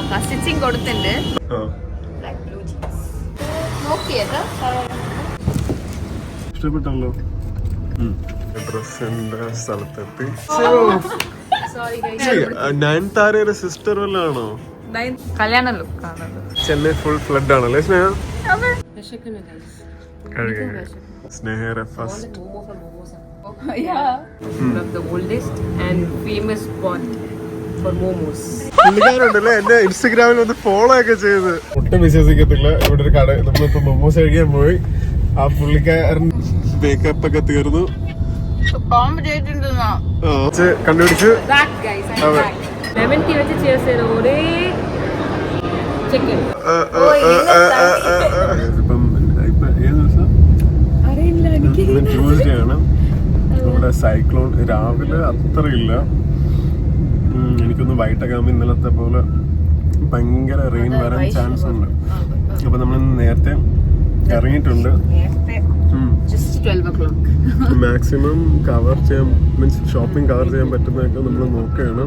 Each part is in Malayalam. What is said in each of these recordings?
നോക്കാം. സ്റ്റിച്ചിങ് കൊടുത്തിട്ടുണ്ട്. നോക്കിയത് ഇഷ്ടപ്പെട്ടല്ലോ. ഡ്രസ്സിന്റെ സ്ഥലത്തെത്തി. നയൻതാരയുടെ സിസ്റ്റർ വല്ലാണോ? കല്യാണ ലുക്ക് ആണത്. ചെന്നൈ ഫുൾ ഫ്ലഡ് ആണല്ലേ സ്നേഹ? സ്നേഹയുടെ ഫസ്റ്റ് പുള്ളിക്കാരുണ്ടല്ലേ എന്നെ ഇൻസ്റ്റഗ്രാമിൽ വന്ന് ഫോളോ ഒക്കെ ചെയ്ത്. ഒട്ടും വിശ്വസിക്കത്തില്ല. ഇവിടെ ഒരു കട നമ്മളിപ്പോ മൊമോസ് കഴിക്കാൻ പോയി. ആ പുള്ളിക്കാരൻ മേക്കപ്പ് ഒക്കെ തീർന്നു കണ്ടുപിടിച്ച് ട്യൂസ്ഡേ ആണ്. ഇവിടെ സൈക്ലോൺ രാവിലെ അത്രയില്ല. എനിക്കൊന്ന് വൈകിട്ടൊക്കെ ആകുമ്പോൾ ഇന്നലത്തെ പോലെ ഭയങ്കര റെയിൻ വരാൻ ചാൻസ് ഉണ്ട്. അപ്പൊ നമ്മൾ നേരത്തെ ഇറങ്ങിയിട്ടുണ്ട്. മാക്സിമം കവർ ചെയ്യാൻ മീൻസ് ഷോപ്പിംഗ് കവർ ചെയ്യാൻ പറ്റുന്നതൊക്കെ നമ്മൾ നോക്കുകയാണ്.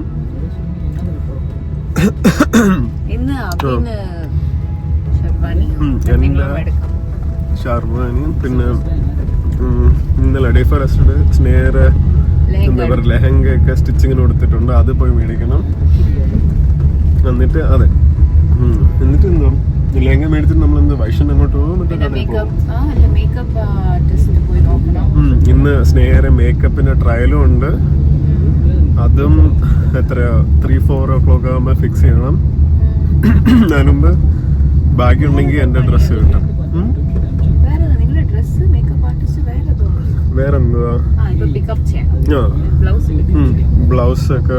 ഷർവാനിയും പിന്നെ ഇന്നലെ ഡേ ഫോർ റെസ്റ്റ് സ്നേഹ എന്താ പറയുക ലെഹങ്ക ഒക്കെ സ്റ്റിച്ചിങ്ങിന് കൊടുത്തിട്ടുണ്ട്. അത് പോയി മേടിക്കണം. എന്നിട്ട് അതെ എന്നിട്ട് എന്താ ലെഹങ്ക മേടിച്ചിട്ട് നമ്മളെന്താ വൈഷൻ അങ്ങോട്ട് പോകും. ഇന്ന് സ്നേഹ മേക്കപ്പിന്റെ ട്രയലും ഉണ്ട്. അതും എത്രയോ 3-4 o'clock ആകുമ്പോൾ ഫിക്സ് ചെയ്യണം. അതിനുമ്പ് ബാക്കിയുണ്ടെങ്കിൽ എന്റെ ഡ്രസ്സ് കിട്ടും. വേറെന്തുവാ ബ്ലൗസ് ഒക്കെ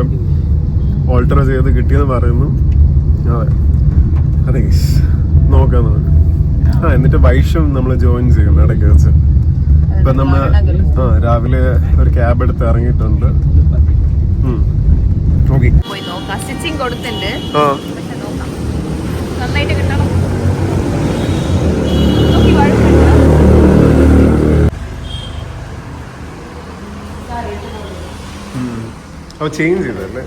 ഓൾട്ടർ ചെയ്ത് കിട്ടിയെന്ന് പറയുന്നു. അതെ അതെ നോക്കാം നമുക്ക്. എന്നിട്ട് വൈഷം നമ്മൾ ജോയിൻ ചെയ്യും ഇടയ്ക്ക് വെച്ച്. ഇപ്പൊ നമ്മള് രാവിലെ ഒരു ക്യാബ് എടുത്ത് ഇറങ്ങിയിട്ടുണ്ട്. സ്റ്റിച്ചിങ് കൊടുത്തിട്ടുണ്ട്. നന്നായിട്ട് കിട്ടണം. ചേഞ്ച് ചെയ്തല്ലേ.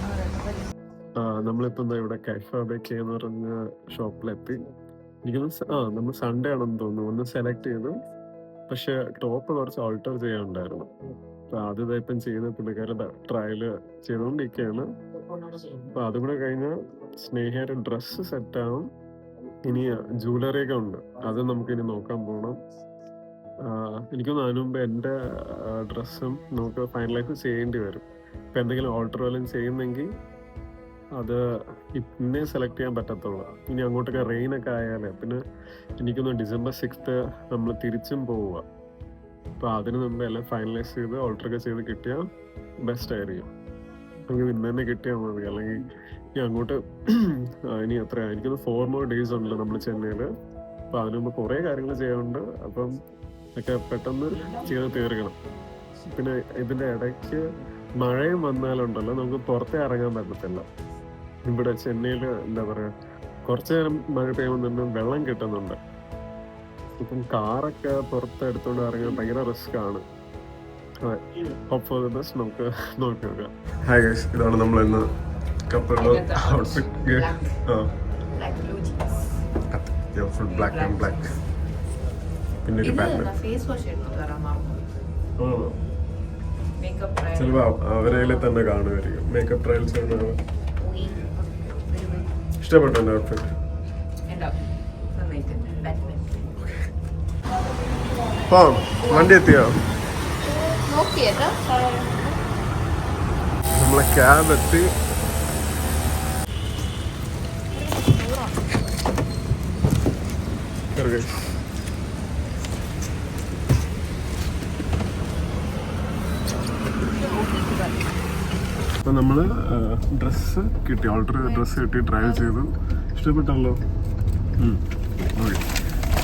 നമ്മളിപ്പോ എന്താ ഇവിടെ കൈഫാബേക്ക് എന്ന് പറഞ്ഞ ഷോപ്പിലെത്തി. എനിക്ക് നമ്മൾ സൺഡേ ആണെന്ന് തോന്നുന്നു. ഒന്ന് സെലക്ട് ചെയ്തു. പക്ഷെ ടോപ്പ് കുറച്ച് ഓൾട്ടർ ചെയ്യാനുണ്ടായിരുന്നു. അപ്പൊ അത് ഇപ്പം ചെയ്ത് പുള്ളിക്കാരുടെ ട്രയല് ചെയ്തുകൊണ്ടിരിക്കുകയാണ്. അപ്പൊ അതും കൂടെ കഴിഞ്ഞാൽ സ്നേഹയുടെ ഡ്രസ്സ് സെറ്റാവും. ഇനി ജ്വല്ലറി ഒക്കെ ഉണ്ട്. അത് നമുക്കിനി നോക്കാൻ പോകണം. എനിക്കൊന്ന് അതിനു മുമ്പ് എൻ്റെ ഡ്രസ്സും നമുക്ക് ഫൈനലൈസ് ചെയ്യേണ്ടി വരും. ഇപ്പം എന്തെങ്കിലും ഓൾട്ടർ വല്ലതും ചെയ്യുന്നെങ്കിൽ അത് പിന്നെ സെലക്ട് ചെയ്യാൻ പറ്റത്തുള്ളൂ. ഇനി അങ്ങോട്ടൊക്കെ റെയിനൊക്കെ ആയാലേ പിന്നെ എനിക്കൊന്ന് December 6th നമ്മൾ തിരിച്ചും പോവുക. അപ്പോൾ അതിന് മുമ്പ് എല്ലാം ഫൈനലൈസ് ചെയ്ത് ഓൾട്ടറൊക്കെ ചെയ്ത് കിട്ടിയാൽ ബെസ്റ്റ് ആയിരിക്കും. അല്ലെങ്കിൽ ഇന്ന് തന്നെ കിട്ടിയാൽ മതി. അല്ലെങ്കിൽ ഇനി അങ്ങോട്ട് ഇനി എനിക്കൊന്ന് 4 more days ഉണ്ടല്ലോ നമ്മൾ ചെന്നൈയിൽ. അപ്പോൾ അതിന് മുമ്പ് കുറേ കാര്യങ്ങൾ ചെയ്യാനുണ്ട്. അപ്പം ഒക്കെ പെട്ടെന്ന് ചെയ്ത് തീർക്കണം. പിന്നെ ഇതിൻ്റെ ഇടയ്ക്ക് മഴയും വന്നാലുണ്ടല്ലോ നമുക്ക് പുറത്തേ ഇറങ്ങാൻ പറ്റത്തില്ല. ഇവിടെ ചെന്നൈയിൽ എന്താ പറയുക കുറച്ചു നേരം മഴ പെയ്യുമ്പോൾ തന്നെ വെള്ളം കിട്ടുന്നുണ്ട്. ഇപ്പം കാറൊക്കെ പുറത്ത് എടുത്തുകൊണ്ട് ഇറങ്ങാൻ ഭയങ്കര റിസ്ക് ആണ്. Hope for the best. നമുക്ക് നോക്കി നോക്കാം. ഹായ് ഗൈസ്, ഇതാണ് നമ്മൾ ഇന്ന് കപ്പിളിന്റെ outfit. Full black and black. പിന്നെ ഒരു ചിലപ്പോ അവരേലെ തന്നെ കാണുമായിരിക്കും. മേക്കപ്പ് ട്രയൽ ചെയ്യുന്ന ഇഷ്ടപ്പെട്ടു എന്റെ ഔട്ട്ഫിറ്റ്. വണ്ടി എത്തിയോ? നമ്മളെ ക്യാബ് എത്തി. അപ്പൊ നമ്മള് ഡ്രസ്സ് കിട്ടി, ഓൾട്ടർ ഡ്രസ്സ് കിട്ടി, ട്രയൽ ചെയ്തു. ഇഷ്ടപ്പെട്ടല്ലോ.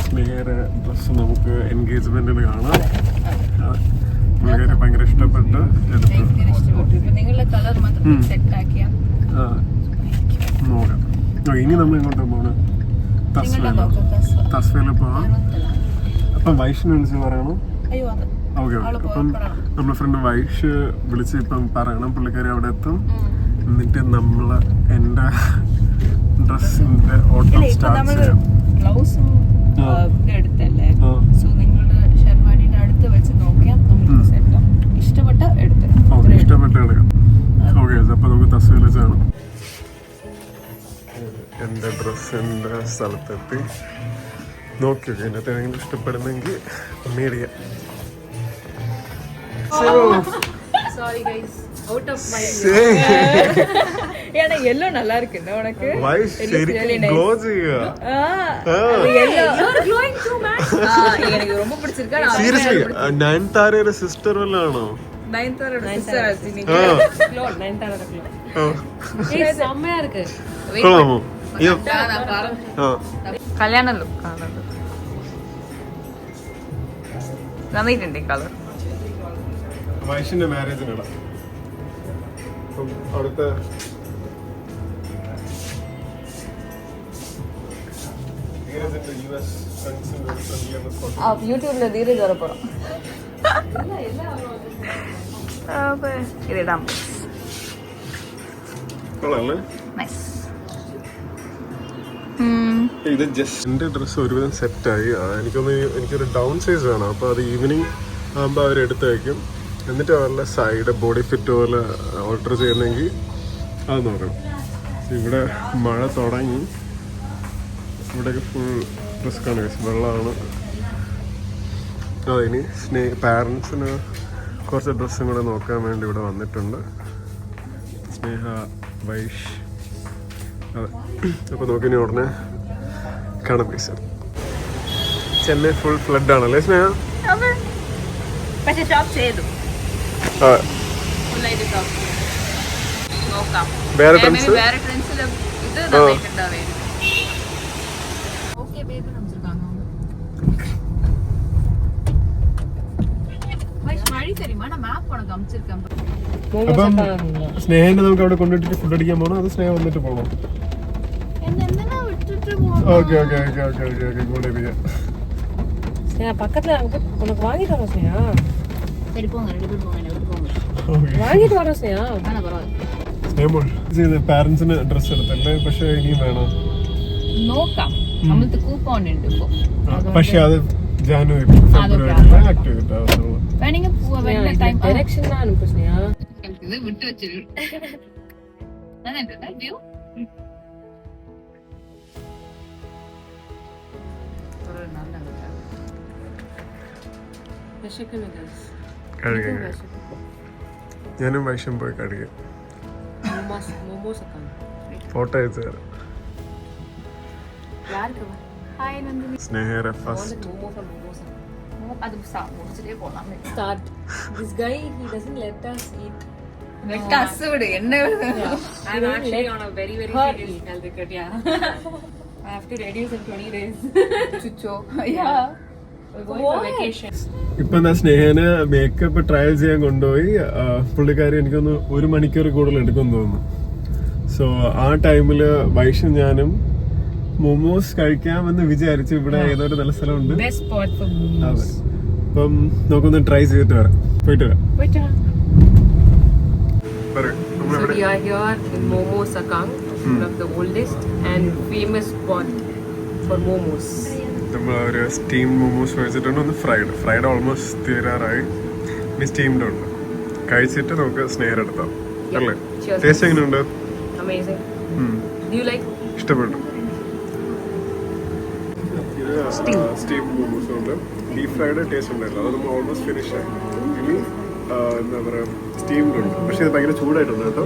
സ്നേഹയുടെ ഡ്രസ്സ് നമുക്ക് എൻഗേജ്മെന്റിന് കാണാം. ഭയങ്കര ഇഷ്ടപ്പെട്ട് എടുത്തു. നോക്കാം. ഇനി നമ്മൾ ഇങ്ങോട്ട് പോകണം. തസ്വേല പോവാം. അപ്പം വൈഷ്ണു വിളിച്ച് പറയണം. ഓക്കെ. അപ്പം നമ്മുടെ ഫ്രണ്ട് വൈഷ് വിളിച്ച് ഇപ്പം പറയണം. പുള്ളിക്കാരി അവിടെ എത്തും. എന്നിട്ട് എൻ്റെ ഡ്രസ്സിന്റെ ഓട്ടം സ്റ്റാർട്ട് ചെയ്യാം. ബ്ലൗസും എടുത്തല്ലേ, സോ നിങ്ങളുടെ ഷെർവാനിയുടെ അടുത്ത് വെച്ച് നോക്കിയാൽ നമുക്ക് സെറ്റ് ആവും. ഇഷ്ടപ്പെട്ട എടുത്തരാം. ഇഷ്ടപ്പെട്ട എടുക്കാം. ഓക്കെ, അപ്പൊ നമുക്ക് തസ്വീലാണ് എന്റെ ഡ്രസ്സിന്റെ സ്ഥലത്തെത്തി. നോക്കിയോ, ഇതിനകത്ത് ഏതെങ്കിലും ഇഷ്ടപ്പെടുന്നെങ്കിൽ മേടിക്കാം. Sorry guys, out of my ஏனா yellow நல்லா இருக்குடா உனக்கு. Why சரிக்கு glow செய்யா? yellow you're glowing too man. எனக்கு ரொம்ப பிடிச்சிருக்கா. Seriously, நயன்தாரயோட சிஸ்டர் வல்லானோ? நயன்தாரயோட சிஸ்டர் ஆச்சு. glow நயன்தாரயோட glow. ஏய் செம்மயா இருக்கு. கொள்ளாமோ? ஐயோ நான் பாரு. கல்யாண லுக் ஆனது. നന്നായിട്ടുണ്ട് കളർ. വൈഷിന്റെ മാരേജിനിടാം. അവിടുത്തെ യൂട്യൂബില് ധീരജ് വരപ്പോഴും ഇതിടാം. ഇത് ജസ്റ്റ് എന്റെ ഡ്രസ്സ് ഒരുവിധം സെറ്റായി. എനിക്കൊരു ഡൗൺ സൈസ് വേണം. അപ്പൊ അത് ഈവനിങ് ആകുമ്പോൾ അവർ എടുത്ത് വയ്ക്കും. എന്നിട്ട് അവരുടെ സൈഡ് ബോഡി ഫിറ്റ് പോലെ ഓൾട്ടർ ചെയ്യുന്നെങ്കിൽ അത് നോക്കണം. ഇവിടെ മഴ തുടങ്ങി. ഇവിടെയൊക്കെ ഫുൾ റിസ്ക്കാണ്, വെള്ളമാണ്. ഇനി പാരൻസിന് കുറച്ച് ഡ്രസ്സും കൂടെ നോക്കാൻ വേണ്ടി ഇവിടെ വന്നിട്ടുണ്ട്. സ്നേഹ, വൈഷ്. അതെ, അപ്പോൾ നോക്കിനി ഉടനെ കാണാൻ പൈസ. ചെന്നൈ ഫുൾ ഫ്ലഡ് ആണല്ലേ സ്നേഹ? പക്ഷേ ഷോപ്പ് ചെയ്തു. വേറെ ട്രെൻഡ്സിൽ ഇത് നന്നായിട്ടുണ്ടാവേ. Okay baby കാണിച്ചിருக்காங்க. വഴി தெரியுமா? நான் மேப் உனக்கு காமிச்சிருக்கேன். അപ്പം സ്നേഹനെ നമുക്ക് അവിടെ കൊണ്ടിട്ട് ഫുഡ് അടിക്കാൻ പോകണം. അത് സ്നേഹം വന്നിട്ട് പോകണം. என்னென்ன விட்டுட்டு போறோம். Okay okay okay okay okay okay good idea. Sneha பக்கத்துல உனக்கு வாங்கிட்டு வரோம் ஸ்னேகா. சரி போங்க, ரெண்டு பேரும் போங்க, ரெண்டு போங்க. വാങ്ങിട്ട് വരോം സ്നേഹ. വേണ പരവായില്ല. സ്നേഹ പാരന്റ്സിന് ഡ്രസ് എടുത്തല്ലേ, പക്ഷെ ഇനിയും വേണം. നോക്കാം, നമ്മൾക്ക് കൂപ്പൺ ഉണ്ട് ഇപ്പോ. പക്ഷെ അത് ജനുവരി ഫെബ്രുവരി ആക്ട് ചെയ്തിട്ടാവുള്ളൂ. വേണമെങ്കിൽ പോവാ ടൈം ഡയറക്ഷൻ தான் அனுப்பு ஸ்னேகா. ഇത് വിട്ടു വെച്ചിരു. നന്നായിട്ടുണ്ട് വ്യൂ. ഞാനും വൈഷം പോയി കഴിക്കാം. ഫോട്ടോ അയച്ചു തരാം. സ്നേഹയുടെ ഫസ്റ്റ് അത് മുറിച്ചിട്ടേ പോകാം. Start. This guy, he doesn't let us eat. എന്നെ I'm actually on a very serious health record. Yeah. I have to reduce in 20 days. ചുച്ചോ yeah We're going for vacation. ഇപ്പൊ എന്താ സ്നേഹന് മേക്കപ്പ് ട്രയൽ ചെയ്യാൻ കൊണ്ടുപോയി. പുള്ളിക്കാരി എനിക്കൊന്ന് 1 മണിക്കൂർ കൂടുതൽ എടുക്കുമെന്ന് തോന്നുന്നു. സോ ആ ടൈമില് വൈഷും ഞാനും മൊമോസ് കഴിക്കാമെന്ന് വിചാരിച്ചു. ഇവിടെ ഏതൊരു നല്ല സ്ഥലമുണ്ട്. Best spot for momos. അതെ, അപ്പം നമുക്കൊന്ന് ട്രൈ ചെയ്തിട്ട് വരാം. പോയിട്ട് വരാം. So we are here in Momo Sakang, one of the oldest and famous spot for momos. നമ്മൾ ഒരു സ്റ്റീം മോമോസ് കഴിച്ചിട്ടുണ്ട്. ഒന്ന് ഫ്രൈഡ് ഓൾമോസ്റ്റ് തീരാറായി. ഇനി സ്റ്റീംഡ് ഉണ്ട്. കഴിച്ചിട്ട് നമുക്ക് സ്നേഹം എടുത്താം അല്ലേ? ടേസ്റ്റ് എങ്ങനെയുണ്ട്? Amazing. Do you like? ഇഷ്ടപ്പെട്ടു. സ്റ്റീം മോമോസ് ഉണ്ട്. ഡീപ് ഫ്രൈഡ് ടേസ്റ്റ് ഉണ്ടായില്ല, അത് നമ്മൾ ഓൾമോസ്റ്റ് ഫിനിഷ് ആയി. ഇനി എന്താ പറയുക, സ്റ്റീംഡ് ഉണ്ട്. പക്ഷെ ഇത് ഭയങ്കര ചൂടായിട്ടുണ്ട് കേട്ടോ.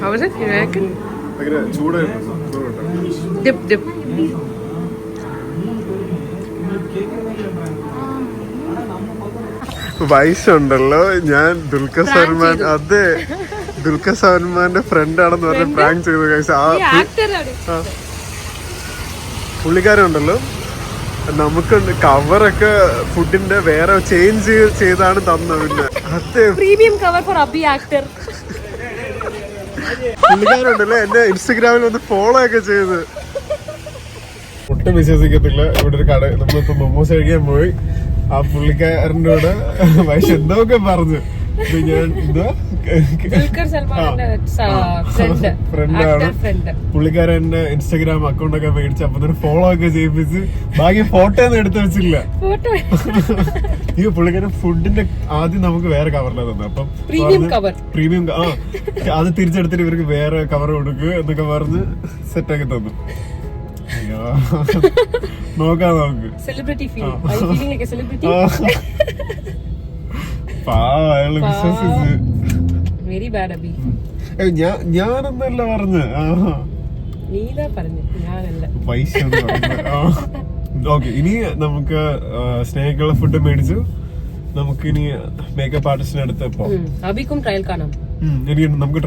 How is it? You reckon? ഭയങ്കര ചൂടായിട്ടുണ്ട്. Dip. വയസ്സുണ്ടല്ലോ, ഞാൻ ദുൽഖർ സൽമാൻ, അതെ ദുൽഖർ സൽമാന്റെ ഫ്രണ്ട് ആണെന്ന് പറഞ്ഞ് പ്രാങ്ക് ചെയ്തു കഴിച്ച ആ പുള്ളിക്കാരുണ്ടല്ലോ. നമുക്കുണ്ട് കവറൊക്കെ ഫുഡിന്റെ വേറെ ചേഞ്ച് ചെയ്താണ് തന്നത്. പിന്നെ അതെ Premium cover for Abhi actor. പുള്ളിക്കാരുണ്ടല്ലോ എന്നെ ഇൻസ്റ്റഗ്രാമിൽ വന്ന് ഫോളോ ഒക്കെ ചെയ്ത്. ഒട്ടും വിശ്വസിക്കത്തില്ല. ഇവിടെ ഒരു കട നമ്മളിപ്പോ മൊമോസ് കഴിക്കാൻ പോയി. ആ പുള്ളിക്കാരൻ്റെ കൂടെ വയസ്സ് എന്തൊക്കെ പറഞ്ഞു. ഞാൻ എന്താ ദുൽഖർ സൽമാന്റെ ഫ്രണ്ട്. പുള്ളിക്കാരൻ എന്റെ ഇൻസ്റ്റാഗ്രാം അക്കൗണ്ട് ഒക്കെ മേടിച്ച് അപ്പൊ തന്നെ ഫോളോ ഒക്കെ ചെയ്യിപ്പിച്ച് ബാക്കി ഫോട്ടോ ഒന്നും എടുത്ത് വെച്ചില്ല. ഈ പുള്ളിക്കാരൻ ഫുഡിന്റെ ആദ്യം നമുക്ക് വേറെ കവറിലാണ് തന്നെ, അപ്പം പ്രീമിയം അത് തിരിച്ചെടുത്തിട്ട് ഇവർക്ക് വേറെ കവർ കൊടുക്കുക എന്നൊക്കെ പറഞ്ഞ് സെറ്റാക്കി തന്നു. നോക്കാം നമുക്ക്. Celebrity feel. അയാള് വിശ്വസിച്ച് വെരി ബാഡ് അബി. ഞാനൊന്നല്ല പറഞ്ഞ് നീതാ പറഞ്ഞു, ഞാനല്ല. പൈസ ഓക്കെ. ഇനി നമുക്ക് സ്നേഹിക്കുള്ള ഫുഡ് മേടിച്ചു. നമുക്കിനി മേക്കപ്പ് ആർട്ടിസ്റ്റിന്റെ അടുത്ത് പോവാം. അബിക്കും ട്രയൽ കാണാം. എനിക്ക് നമുക്ക്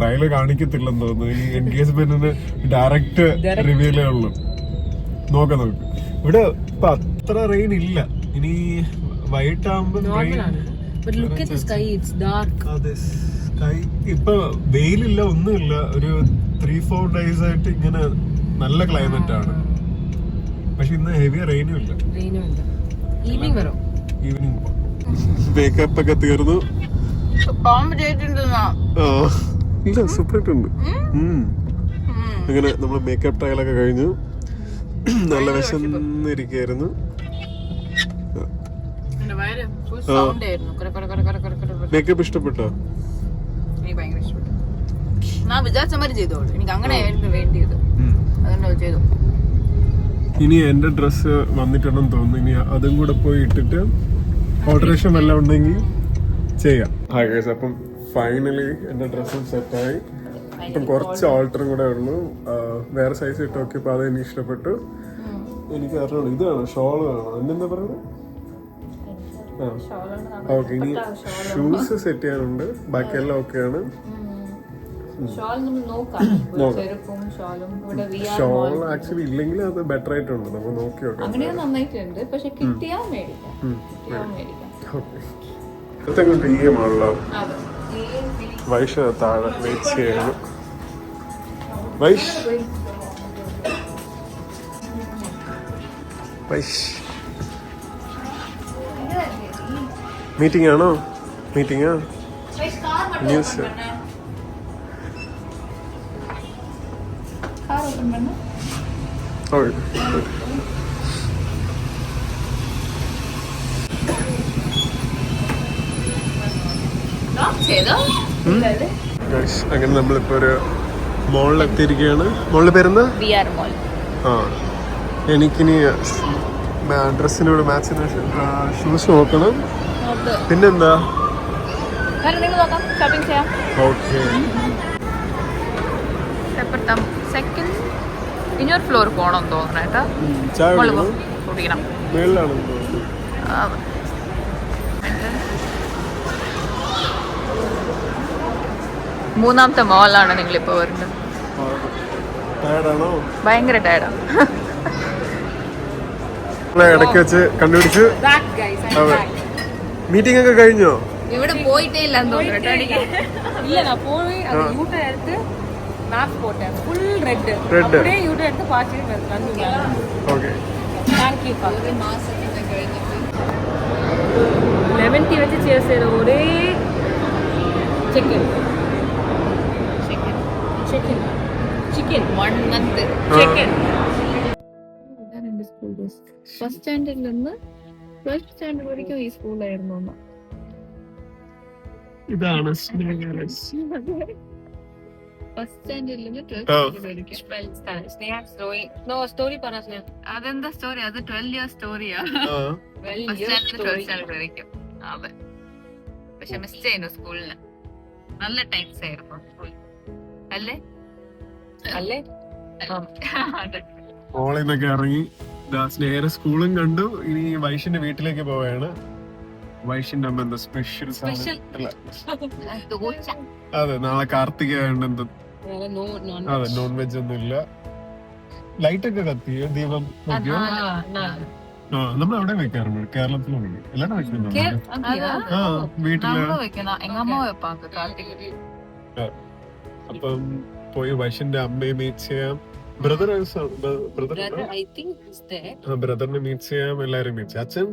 ട്രയൽ കാണിക്കത്തില്ലെന്ന് തോന്നുന്നു. ഈ എൻഗേജ്മെന്റിന് ഡയറക്റ്റ് റിവ്യൂലേ ഉള്ളു. നോക്കാം നമുക്ക്. ഇവിടെ ഇപ്പൊ അത്ര റെയിൻ ഇല്ല. ഇനി വൈകിട്ടാകുമ്പോ ഇപ്പൊ വെയിലില്ല, ഒന്നുമില്ല. ഒരു 3-4 days ആയിട്ട് ഇങ്ങനെ നല്ല ക്ലൈമറ്റ് ആണ്. പക്ഷെ ഇന്ന് ഹെവി റെയിനും ഇല്ല. ഈവനിങ് മേക്കപ്പ് ഒക്കെ തീർന്നു. ഇല്ല, സൂപ്പറായിട്ടുണ്ട്. അങ്ങനെ നമ്മള് മേക്കപ്പ് ട്രയലൊക്കെ കഴിഞ്ഞു. നല്ല വിശന്നിരിക്കായിരുന്നു. മേക്കപ്പ് ഇഷ്ടപ്പെട്ടോ? ഞാൻ വിചാരിച്ച മാതിരി ചെയ്തോളൂ. എനിക്ക് അങ്ങനെയായിരുന്നു വേണ്ടിയത്, അതുകൊണ്ട് ചെയ്തു. ഇനി എന്റെ ഡ്രസ്സ് വന്നിട്ടുണ്ടെന്ന് തോന്നുന്നു. ഇനി അതും കൂടെ പോയി ഇട്ടിട്ട് ഓൾട്ടറേഷൻ വല്ലതും ഉണ്ടെങ്കിൽ ചെയ്യാം. ഹായ് ഗൈസ്, അപ്പം ഫൈനലി എന്റെ ഡ്രസ്സും സെറ്റായി. ഇപ്പം കുറച്ച് ഓൾട്ടറും കൂടെ ഉള്ളൂ. വേറെ സൈസ് ഇട്ട് നോക്കിയപ്പോൾ അത് എനിക്ക് ഇഷ്ടപ്പെട്ടു. എനിക്ക് അറിയണം, ഇതാണ് ഷോള് വേണം. എന്നെന്താ പറയുന്നത്? ഓക്കെ. ഇനി ഷൂസ് സെറ്റ് ചെയ്യാനുണ്ട്. ബാക്കിയെല്ലാം ഓക്കെയാണ്. ഷോൾ ആക്ച്വലി ഇല്ലെങ്കിൽ അത് ബെറ്റർ ആയിട്ടുണ്ട്. നമുക്ക് നോക്കി നോക്കാം. ടീമാണല്ലോ. വൈഷ താഴെ വെയിറ്റ് ചെയ്യണം. വൈഷ് മീറ്റിംഗ് ആണോ? മീറ്റിംഗാ? ന്യൂസ് അങ്ങനെ നമ്മളിപ്പോ ഒരു മോളിൽ എത്തിയിരിക്കുകയാണ്. മോളിന്റെ പേരെന്താ? ആ, എനിക്കിനി ഡ്രസ്സിനോട് മാച്ചിന് ഷൂസ് നോക്കണം. പിന്നെന്താ? ഓക്കെ. ഇനിയൊരു ഫ്ലോർ പോണം തോന്നണേട്ടാ. കുടിക്കണം. മൂന്നാമത്തെ മോളാണ് നിങ്ങളിപ്പോ വരുന്നത്. ഭയങ്കര ടയർഡാണ്. ഇടയ്ക്ക് വെച്ച് കണ്ടുപിടിച്ച്. മീറ്റിംഗ് ഒക്കെ കഴിഞ്ഞോ? ഇവിടെ പോയിട്ടേ ഇല്ല തോന്നുന്നു. இல்ல நான் போய் அந்த யூட்டர் எடுத்து மேப் போட்டேன். Full red. அப்படியே யூட்டர் எடுத்து பாத்துட்டு வந்தீங்க. ஓகே. थैंक यू பா. ஒரு மாசத்துக்கு കഴിഞ്ഞിട്ട് ലെമൺ ടീ വെച്ച് ചേർസ് ചെയ്ത ഒരേ ചിക്കൻ 1 month ചിക്കൻ. ഇതാണ് എന്റെ സ്കൂൾ ഡേയ്സ്. ഫസ്റ്റ് സ്റ്റാൻഡേർഡിൽ നിന്ന് 12th സ്റ്റാൻഡേർഡ് വരെയും ഈ സ്കൂളിലായിരുന്നു. ഇതാണ് ഫസ്റ്റ് സ്റ്റാൻഡേർഡിൽ നിന്ന് 12th സ്റ്റോറി പറ സ്നേഹ. അതെന്താ സ്റ്റോറി? അത് 12 year സ്റ്റോറിയാ. ഫസ്റ്റ് സ്റ്റാൻഡേർഡ് 12th സ്റ്റാൻഡേർഡ് വരെയും. അതെ, പക്ഷെ മിസ് ചെയ്യുന്നു സ്കൂളിന്. നല്ല ടൈംസ് ആയിരുന്നു സ്കൂൾ അല്ലേ? അല്ലേ? ഓളിന്നൊക്കെ ഇറങ്ങി നേരെ സ്കൂളും കണ്ടു. ഇനി വൈഷിന്റെ വീട്ടിലേക്ക് പോവുകയാണ്. വൈഷിന്റെ അമ്മ എന്താ സ്പെഷ്യൽ? അതെ, നാളെ കാർത്തിക ആയതുകൊണ്ട് എന്താ? അതെ, നോൺ വെജ് ഒന്നും ഇല്ല. ലൈറ്റ് ഒക്കെ കത്തിയോ? ദീപം നോക്കിയോ? നമ്മൾ അവിടെ വെക്കാറുണ്ട്. കേരളത്തിലും എല്ലാവരും വെക്കുന്നുണ്ട്. വീട്ടില്. അപ്പം പോയി വൈഷിന്റെ അമ്മയെ മീറ്റ് ചെയ്യാം. ബ്രദറിനെ മീറ്റ് ചെയ്യാം. എല്ലാരും മീറ്റ് ചെയ്യാം. അച്ഛൻ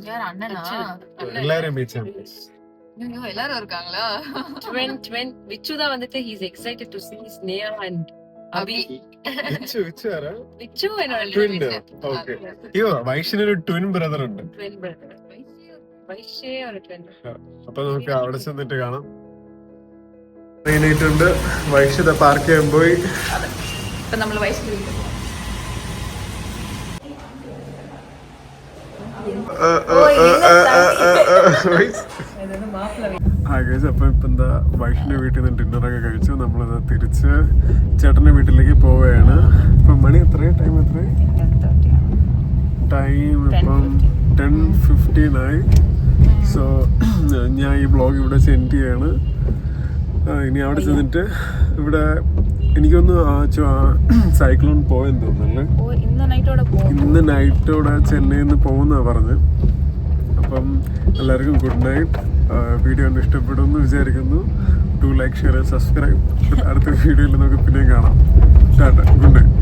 എല്ലാരും മീറ്റ് ചെയ്യാം. ஐயோ, எல்லாரும் இருக்காங்களா? Vichu da vandute, he's excited to see Sneha and Abhi. Vichu ആരാ? Vichu and Twin. Okay. അയ്യോ വൈഷിനൊരു ട്വിൻ ബ്രദർ ഉണ്ട്. twin brother. Vaishya or a twin? അപ്പൊ നമുക്ക് അവിടെ ചെന്നിട്ട് കാണാം. ട്രെയിനായിട്ടുണ്ട്. വൈഷിത പാർക്ക് ചെയ്യാൻ പോയി. ഇപ്പൊ നമ്മള് വൈഷ്ണവി അപ്പൊ ഇപ്പൊ എന്താ വൈഷ്ണവ വീട്ടിൽ നിന്ന് ഡിന്നറൊക്കെ കഴിച്ചു. നമ്മളത് തിരിച്ച് ചേട്ടന്റെ വീട്ടിലേക്ക് പോവുകയാണ്. ഇപ്പൊ മണി എത്രയും ടൈം ഇപ്പം 10:15 ആയി. സോ ഞാൻ ഈ വ്ളോഗ് ഇവിടെ സെൻഡ് ചെയ്യാണ്. ഇനി അവിടെ ചെന്നിട്ട് ഇവിടെ എനിക്കൊന്ന് സൈക്ലോൺ പോയെന്ന് തോന്നുന്നല്ലേ. ഇന്ന് നൈറ്റോടെ ചെന്നൈയിൽ നിന്ന് പോകുന്ന പറഞ്ഞ്. അപ്പം എല്ലാവർക്കും ഗുഡ് നൈറ്റ്. വീഡിയോ ഒന്ന് ഇഷ്ടപ്പെടുമെന്ന് വിചാരിക്കുന്നു. Do like, share, subscribe. അടുത്ത വീഡിയോയിൽ നമുക്ക് പിന്നെയും കാണാം. Tata, good night.